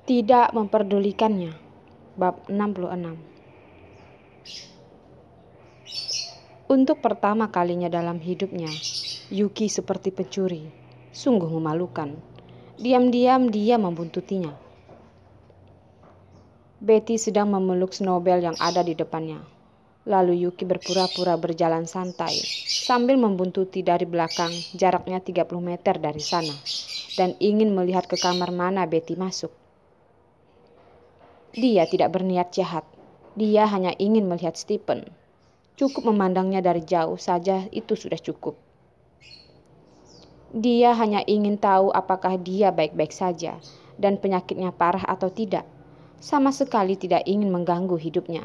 Tidak memperdulikannya. Bab 66. Untuk pertama kalinya dalam hidupnya, Yuki seperti pencuri. Sungguh memalukan. Diam-diam dia membuntutinya. Betty sedang memeluk snowball yang ada di depannya. Lalu Yuki berpura-pura berjalan santai sambil membuntuti dari belakang, jaraknya 30 meter dari sana, dan ingin melihat ke kamar mana Betty masuk. Dia tidak berniat jahat. Dia hanya ingin melihat Stephen. Cukup memandangnya dari jauh saja, itu sudah cukup. Dia hanya ingin tahu apakah dia baik-baik saja dan penyakitnya parah atau tidak. Sama sekali tidak ingin mengganggu hidupnya.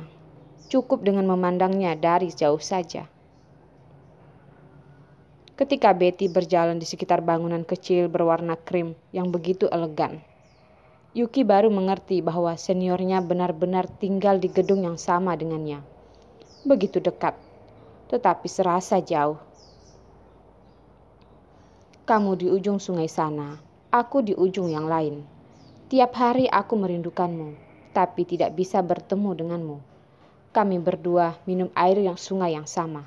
Cukup dengan memandangnya dari jauh saja. Ketika Betty berjalan di sekitar bangunan kecil berwarna krim yang begitu elegan, Yuki baru mengerti bahwa seniornya benar-benar tinggal di gedung yang sama dengannya. Begitu dekat, tetapi serasa jauh. Kamu di ujung sungai sana, aku di ujung yang lain. Tiap hari aku merindukanmu, tapi tidak bisa bertemu denganmu. Kami berdua minum air yang sungai yang sama.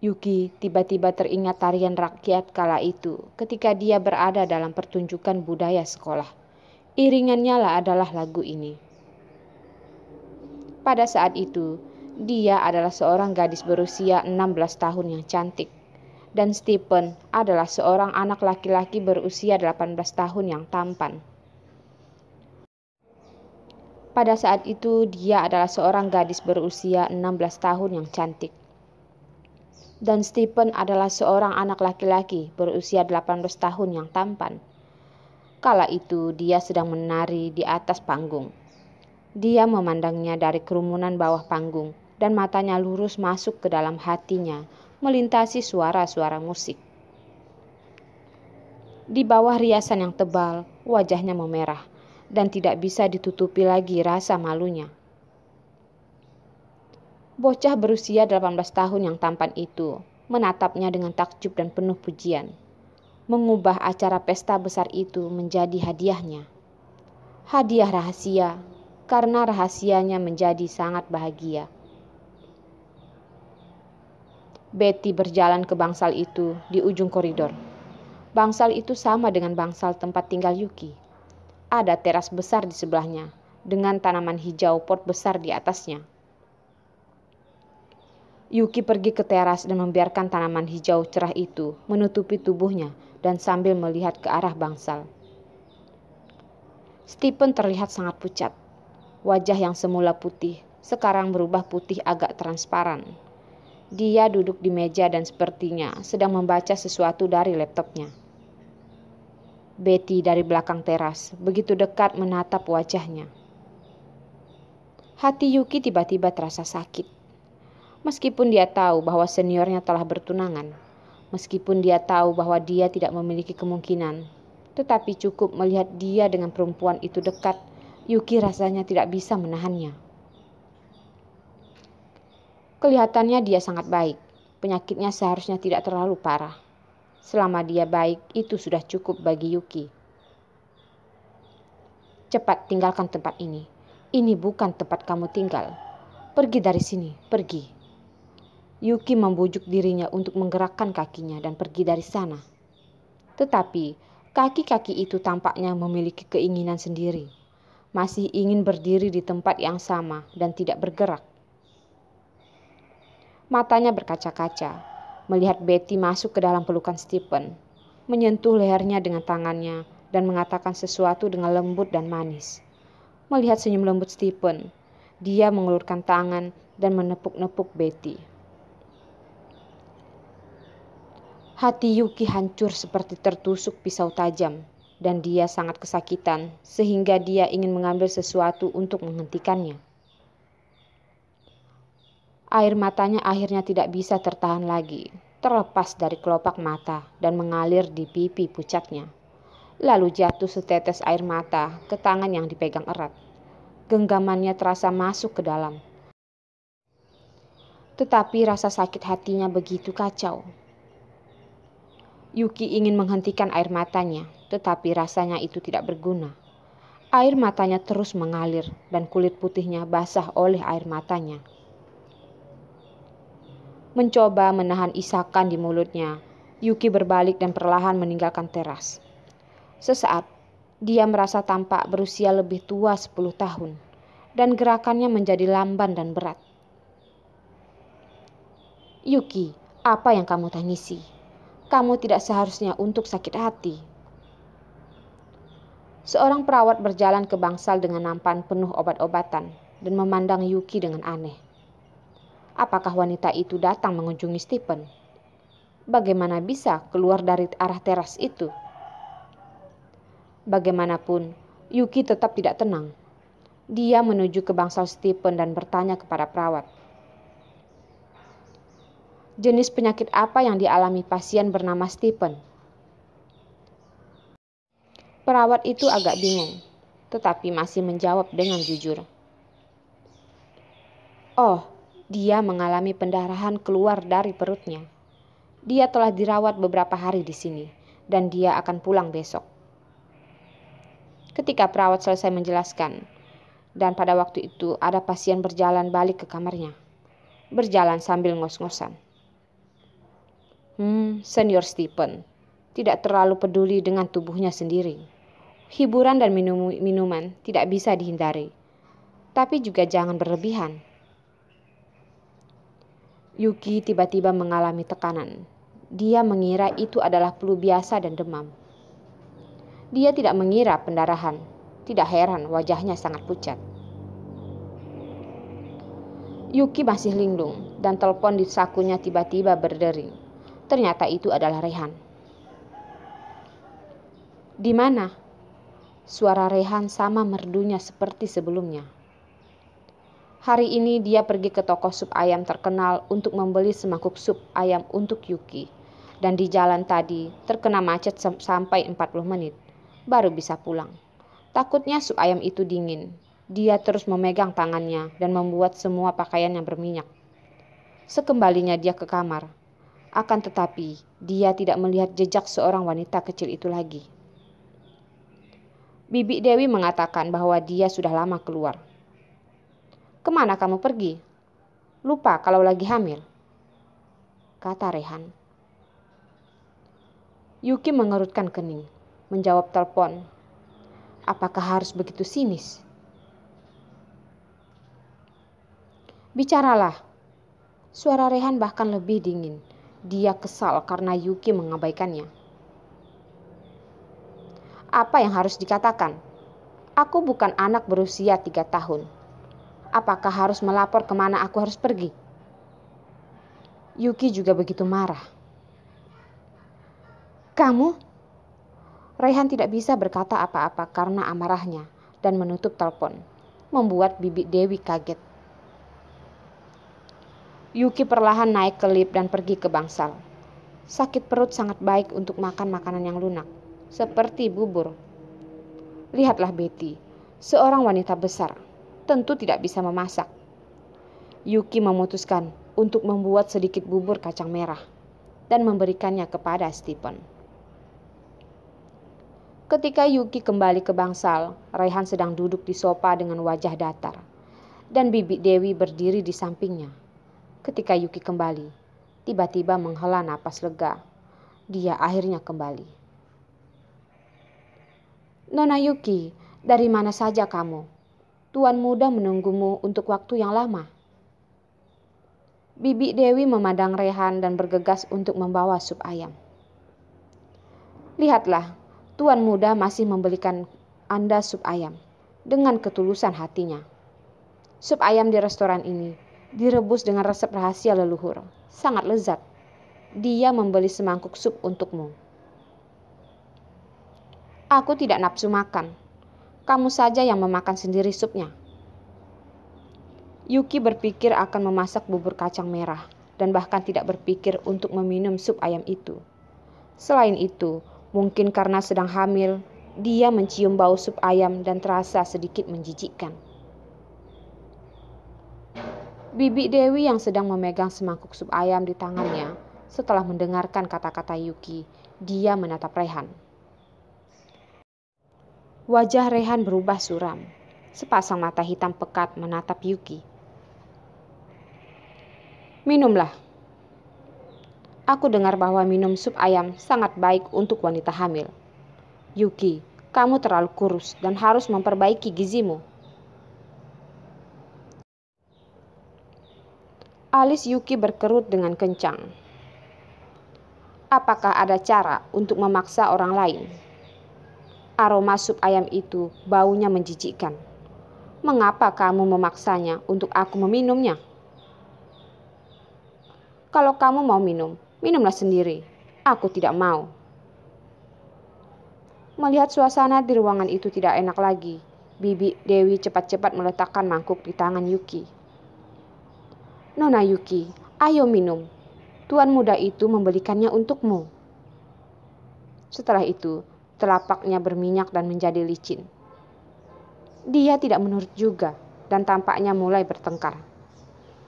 Yuki tiba-tiba teringat tarian rakyat kala itu ketika dia berada dalam pertunjukan budaya sekolah. Iringannya lah adalah lagu ini. Pada saat itu, dia adalah seorang gadis berusia 16 tahun yang cantik. Dan Stephen adalah seorang anak laki-laki berusia 18 tahun yang tampan. Pada saat itu, dia adalah seorang gadis berusia 16 tahun yang cantik. Dan Stephen adalah seorang anak laki-laki berusia 18 tahun yang tampan. Kala itu dia sedang menari di atas panggung. Dia memandangnya dari kerumunan bawah panggung dan matanya lurus masuk ke dalam hatinya, melintasi suara-suara musik. Di bawah riasan yang tebal, wajahnya memerah dan tidak bisa ditutupi lagi rasa malunya. Bocah berusia 18 tahun yang tampan itu menatapnya dengan takjub dan penuh pujian. Mengubah acara pesta besar itu menjadi hadiahnya. Hadiah rahasia, karena rahasianya menjadi sangat bahagia. Betty berjalan ke bangsal itu di ujung koridor. Bangsal itu sama dengan bangsal tempat tinggal Yuki. Ada teras besar di sebelahnya, dengan tanaman hijau pot besar di atasnya. Yuki pergi ke teras dan membiarkan tanaman hijau cerah itu menutupi tubuhnya dan sambil melihat ke arah bangsal. Stephen terlihat sangat pucat. Wajah yang semula putih sekarang berubah putih agak transparan. Dia duduk di meja dan sepertinya sedang membaca sesuatu dari laptopnya. Betty dari belakang teras begitu dekat menatap wajahnya. Hati Yuki tiba-tiba terasa sakit. Meskipun dia tahu bahwa seniornya telah bertunangan, meskipun dia tahu bahwa dia tidak memiliki kemungkinan, tetapi cukup melihat dia dengan perempuan itu dekat, Yuki rasanya tidak bisa menahannya. Kelihatannya dia sangat baik, penyakitnya seharusnya tidak terlalu parah. Selama dia baik, itu sudah cukup bagi Yuki. Cepat tinggalkan tempat ini. Ini bukan tempat kamu tinggal. Pergi dari sini, pergi. Yuki membujuk dirinya untuk menggerakkan kakinya dan pergi dari sana. Tetapi kaki-kaki itu tampaknya memiliki keinginan sendiri. Masih ingin berdiri di tempat yang sama dan tidak bergerak. Matanya berkaca-kaca, melihat Betty masuk ke dalam pelukan Stephen, menyentuh lehernya dengan tangannya dan mengatakan sesuatu dengan lembut dan manis. Melihat senyum lembut Stephen, dia mengulurkan tangan dan menepuk-nepuk Betty. Hati Yuki hancur seperti tertusuk pisau tajam dan dia sangat kesakitan sehingga dia ingin mengambil sesuatu untuk menghentikannya. Air matanya akhirnya tidak bisa tertahan lagi, terlepas dari kelopak mata dan mengalir di pipi pucatnya. Lalu jatuh setetes air mata ke tangan yang dipegang erat. Genggamannya terasa masuk ke dalam. Tetapi rasa sakit hatinya begitu kacau. Yuki ingin menghentikan air matanya, tetapi rasanya itu tidak berguna. Air matanya terus mengalir dan kulit putihnya basah oleh air matanya. Mencoba menahan isakan di mulutnya, Yuki berbalik dan perlahan meninggalkan teras. Sesaat, dia merasa tampak berusia lebih tua 10 tahun dan gerakannya menjadi lamban dan berat. Yuki, apa yang kamu tangisi? Kamu tidak seharusnya untuk sakit hati. Seorang perawat berjalan ke bangsal dengan nampan penuh obat-obatan dan memandang Yuki dengan aneh. Apakah wanita itu datang mengunjungi Stephen? Bagaimana bisa keluar dari arah teras itu? Bagaimanapun, Yuki tetap tidak tenang. Dia menuju ke bangsal Stephen dan bertanya kepada perawat. Jenis penyakit apa yang dialami pasien bernama Stephen? Perawat itu agak bingung, tetapi masih menjawab dengan jujur. Oh, dia mengalami pendarahan keluar dari perutnya. Dia telah dirawat beberapa hari di sini, dan dia akan pulang besok. Ketika perawat selesai menjelaskan, dan pada waktu itu ada pasien berjalan balik ke kamarnya, berjalan sambil ngos-ngosan. Senior Stephen tidak terlalu peduli dengan tubuhnya sendiri. Hiburan dan minuman tidak bisa dihindari, tapi juga jangan berlebihan. Yuki tiba-tiba mengalami tekanan. Dia mengira itu adalah flu biasa dan demam. Dia tidak mengira pendarahan. Tidak heran wajahnya sangat pucat. Yuki masih linglung dan telepon di sakunya tiba-tiba berdering. Ternyata itu adalah Rehan. Di mana? Suara Rehan sama merdunya seperti sebelumnya. Hari ini dia pergi ke toko sup ayam terkenal untuk membeli semangkuk sup ayam untuk Yuki. Dan di jalan tadi terkena macet sampai 40 menit. Baru bisa pulang. Takutnya sup ayam itu dingin. Dia terus memegang tangannya dan membuat semua pakaiannya berminyak. Sekembalinya dia ke kamar. Akan tetapi, dia tidak melihat jejak seorang wanita kecil itu lagi. Bibi Dewi mengatakan bahwa dia sudah lama keluar. Kemana kamu pergi? Lupa kalau lagi hamil, kata Rehan. Yuki mengerutkan kening, menjawab telepon. Apakah harus begitu sinis? Bicaralah. Suara Rehan bahkan lebih dingin. Dia kesal karena Yuki mengabaikannya. Apa yang harus dikatakan? Aku bukan anak berusia 3 tahun. Apakah harus melapor kemana aku harus pergi? Yuki juga begitu marah. Kamu? Rehan tidak bisa berkata apa-apa karena amarahnya dan menutup telepon, membuat Bibi Dewi kaget. Yuki perlahan naik ke lift dan pergi ke bangsal. Sakit perut sangat baik untuk makan makanan yang lunak, seperti bubur. Lihatlah Betty, seorang wanita besar, tentu tidak bisa memasak. Yuki memutuskan untuk membuat sedikit bubur kacang merah dan memberikannya kepada Stephen. Ketika Yuki kembali ke bangsal, Rehan sedang duduk di sofa dengan wajah datar, dan Bibi Dewi berdiri di sampingnya. Ketika Yuki kembali, tiba-tiba menghela napas lega. Dia akhirnya kembali. Nona Yuki, dari mana saja kamu? Tuan muda menunggumu untuk waktu yang lama. Bibi Dewi memandang Rehan dan bergegas untuk membawa sup ayam. Lihatlah, Tuan muda masih membelikan Anda sup ayam dengan ketulusan hatinya. Sup ayam di restoran ini direbus dengan resep rahasia leluhur. Sangat lezat. Dia membeli semangkuk sup untukmu. Aku tidak nafsu makan. Kamu saja yang memakan sendiri supnya. Yuki berpikir akan memasak bubur kacang merah dan bahkan tidak berpikir untuk meminum sup ayam itu. Selain itu, mungkin karena sedang hamil, dia mencium bau sup ayam dan terasa sedikit menjijikkan. Bibi Dewi yang sedang memegang semangkuk sup ayam di tangannya, setelah mendengarkan kata-kata Yuki, dia menatap Rehan. Wajah Rehan berubah suram. Sepasang mata hitam pekat menatap Yuki. Minumlah. Aku dengar bahwa minum sup ayam sangat baik untuk wanita hamil. Yuki, kamu terlalu kurus dan harus memperbaiki gizimu. Alis Yuki berkerut dengan kencang. Apakah ada cara untuk memaksa orang lain? Aroma sup ayam itu baunya menjijikkan. Mengapa kamu memaksanya untuk aku meminumnya? Kalau kamu mau minum, minumlah sendiri. Aku tidak mau. Melihat suasana di ruangan itu tidak enak lagi, Bibi Dewi cepat-cepat meletakkan mangkuk di tangan Yuki. Nona Yuki, ayo minum. Tuan muda itu membelikannya untukmu. Setelah itu, telapaknya berminyak dan menjadi licin. Dia tidak menurut juga dan tampaknya mulai bertengkar.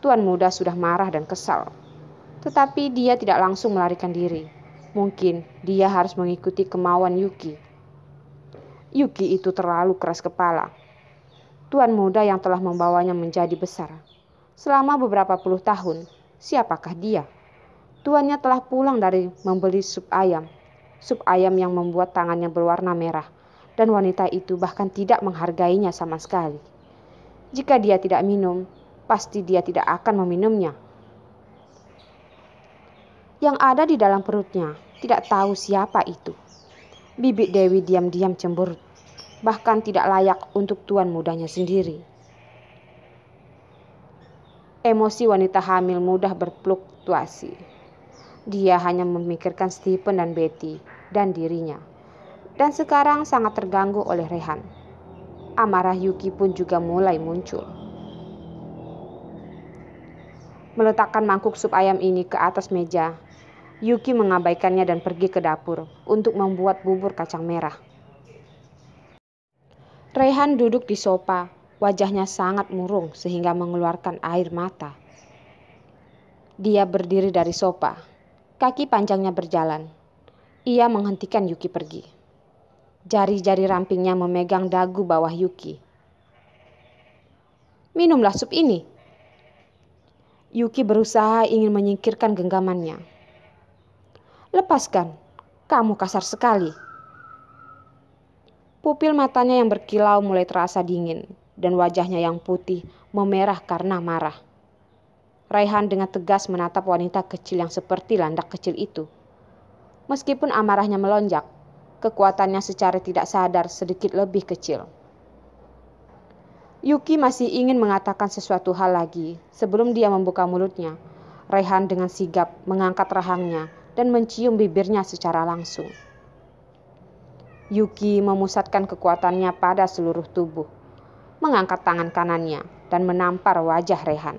Tuan muda sudah marah dan kesal. Tetapi dia tidak langsung melarikan diri. Mungkin dia harus mengikuti kemauan Yuki. Yuki itu terlalu keras kepala. Tuan muda yang telah membawanya menjadi besar. Selama beberapa puluh tahun, siapakah dia? Tuannya telah pulang dari membeli sup ayam yang membuat tangannya berwarna merah, dan wanita itu bahkan tidak menghargainya sama sekali. Jika dia tidak minum, pasti dia tidak akan meminumnya. Yang ada di dalam perutnya tidak tahu siapa itu. Bibi Dewi diam-diam cemberut, bahkan tidak layak untuk tuan mudanya sendiri. Emosi wanita hamil mudah berfluktuasi. Dia hanya memikirkan Stephen dan Betty dan dirinya. Dan sekarang sangat terganggu oleh Rehan. Amarah Yuki pun juga mulai muncul. Meletakkan mangkuk sup ayam ini ke atas meja, Yuki mengabaikannya dan pergi ke dapur untuk membuat bubur kacang merah. Rehan duduk di sofa, wajahnya sangat murung sehingga mengeluarkan air mata. Dia berdiri dari sofa. Kaki panjangnya berjalan. Ia menghentikan Yuki pergi. Jari-jari rampingnya memegang dagu bawah Yuki. Minumlah sup ini. Yuki berusaha ingin menyingkirkan genggamannya. Lepaskan, kamu kasar sekali. Pupil matanya yang berkilau mulai terasa dingin dan wajahnya yang putih memerah karena marah. Rehan dengan tegas menatap wanita kecil yang seperti landak kecil itu. Meskipun amarahnya melonjak, kekuatannya secara tidak sadar sedikit lebih kecil. Yuki masih ingin mengatakan sesuatu hal lagi sebelum dia membuka mulutnya. Rehan dengan sigap mengangkat rahangnya dan mencium bibirnya secara langsung. Yuki memusatkan kekuatannya pada seluruh tubuh, mengangkat tangan kanannya dan menampar wajah Rehan.